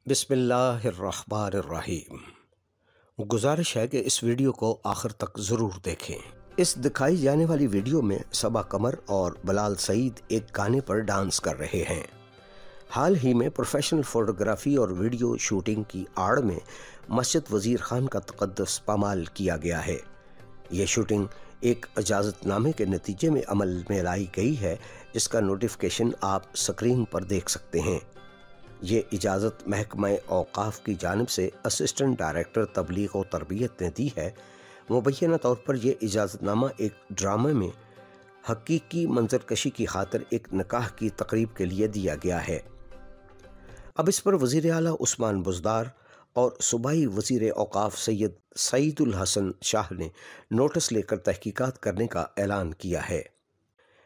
बिस्मिल्लाहिर्रहमानिर्रहीम। गुजारिश है कि इस वीडियो को आखिर तक ज़रूर देखें। इस दिखाई जाने वाली वीडियो में सबा कमर और बिलाल सईद एक गाने पर डांस कर रहे हैं। हाल ही में प्रोफेशनल फोटोग्राफी और वीडियो शूटिंग की आड़ में मस्जिद वजीर खान का तक़द्दुस पामाल किया गया है। यह शूटिंग एक इजाज़तनामे के नतीजे में अमल में लाई गई है, जिसका नोटिफिकेशन आप स्क्रीन पर देख सकते हैं। ये इजाज़त महकमा औक़ाफ़ की जानिब से असिस्टेंट डायरेक्टर तबलीग और तरबियत ने दी है। मुबैना तौर पर यह इजाज़तनामा एक ड्रामे में हकीकी मंजरकशी की खातिर एक निकाह की तकरीब के लिए दिया गया है। अब इस पर वज़ीर आला उस्मान बुज़दार और सूबाई वज़ीर औक़ाफ़ सैयद सईदुल हसन शाह ने नोटिस लेकर तहकीकात करने का ऐलान किया है।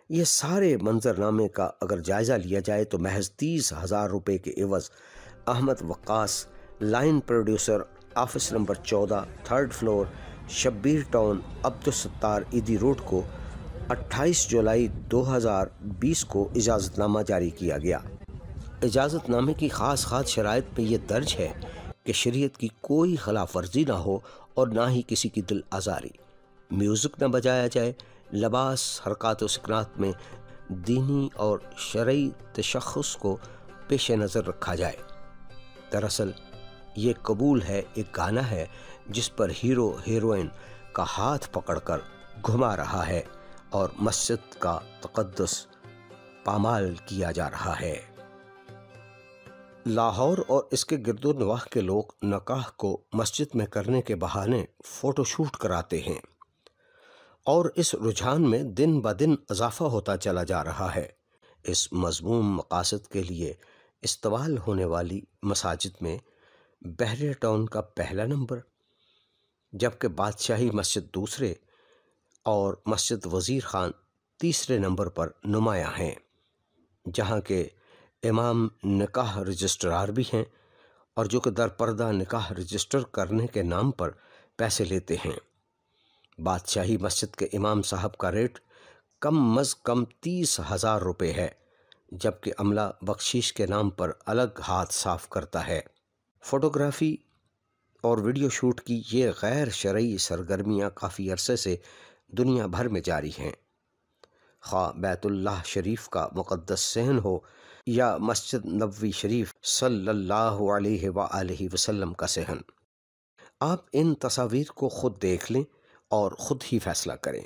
ये सारे मंजरनामे का अगर जायज़ा लिया जाए तो महज 30,000 रुपये के एवज़ Ahmed Waqas, line producer, office number 14, 3rd floor, Shabbir town, Abdul Sattar Edhi road को 28 जुलाई 2020 को इजाज़तनामा जारी किया गया। इजाज़तनामे की ख़ास शराइत में यह दर्ज है कि शरीयत की कोई खिलाफ वर्जी ना हो और ना ही किसी की दिल आज़ारी, म्यूज़िक न बजाया जाए, लिबास, हरकत व सकनात में दीनी और शरई तशख़्ख़ुस को पेश नज़र रखा जाए। दरअसल ये कबूल है एक गाना है जिस पर हीरो हीरोइन का हाथ पकड़कर घुमा रहा है और मस्जिद का तक़द्दुस पामाल किया जा रहा है। लाहौर और इसके गिरदोनवाह के लोग निकाह को मस्जिद में करने के बहाने फ़ोटोशूट कराते हैं और इस रुझान में दिन ब दिन इजाफा होता चला जा रहा है। इस मज़मूम मकासद के लिए इस्तेमाल होने वाली मसाजिद में बहरिया टाउन का पहला नंबर, जबकि बादशाही मस्जिद दूसरे और मस्जिद वज़ीर खान तीसरे नंबर पर नुमायाँ हैं, जहाँ के इमाम निकाह रजिस्ट्रार भी हैं और जो कि दरपर्दा निकाह रजिस्टर करने के नाम पर पैसे लेते हैं। बादशाही मस्जिद के इमाम साहब का रेट कम अज़ कम 30,000 रुपये है, जबकि अमला बख्शीश के नाम पर अलग हाथ साफ करता है। फ़ोटोग्राफ़ी और वीडियो शूट की ये गैर शरई सरगर्मियाँ काफ़ी अरसे से दुनिया भर में जारी हैं, ख़ा बैतुल्लाह शरीफ का मुक़द्दस सहन हो या मस्जिद नबवी शरीफ सल्लल्लाहु अलैहि वसल्लम का सहन। आप इन तस्वीर को ख़ुद देख लें और ख़ुद ही फैसला करें।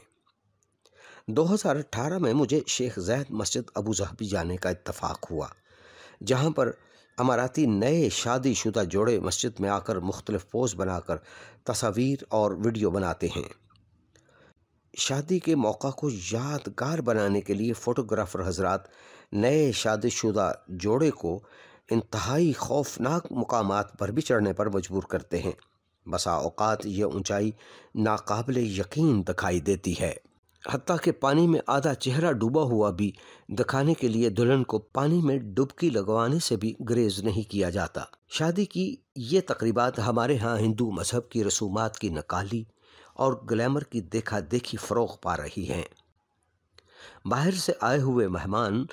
2018 में मुझे शेख ज़ैद मस्जिद अबू ज़हबी जाने का इत्तफ़ाक़ हुआ, जहाँ पर अमाराती नए शादीशुदा जोड़े मस्जिद में आकर मुख्तलिफ पोज़ बनाकर तस्वीर और वीडियो बनाते हैं। शादी के मौका को यादगार बनाने के लिए फ़ोटोग्राफ़र हज़रात नए शादीशुदा जोड़े को इंतहाई खौफनाक मुकामात पर भी चढ़ने पर मजबूर करते हैं। बसा औक़ात ये ऊंचाई नाकाबिले यकीन दिखाई देती है, हत्ता कि पानी में आधा चेहरा डूबा हुआ भी दिखाने के लिए दुल्हन को पानी में डुबकी लगवाने से भी गुरेज नहीं किया जाता। शादी की ये तकरीबात हमारे यहाँ हिंदू मजहब की रसूमात की नकाली और ग्लैमर की देखा देखी फ़रोग़ पा रही हैं। बाहर से आए हुए मेहमान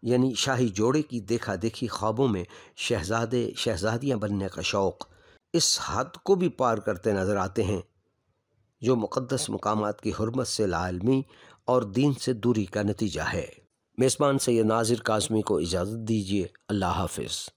यानी शाही जोड़े की देखा देखी ख्वाबों में शहजादे शहजादियाँ बनने का शौक़ इस हद को भी पार करते नज़र आते हैं, जो मुक़द्दस मकामात की हुर्मत से लाइल्मी और दीन से दूरी का नतीजा है। मेज़बान सैयद नाज़िर काज़मी को इजाज़त दीजिए। अल्लाह हाफ़िज़।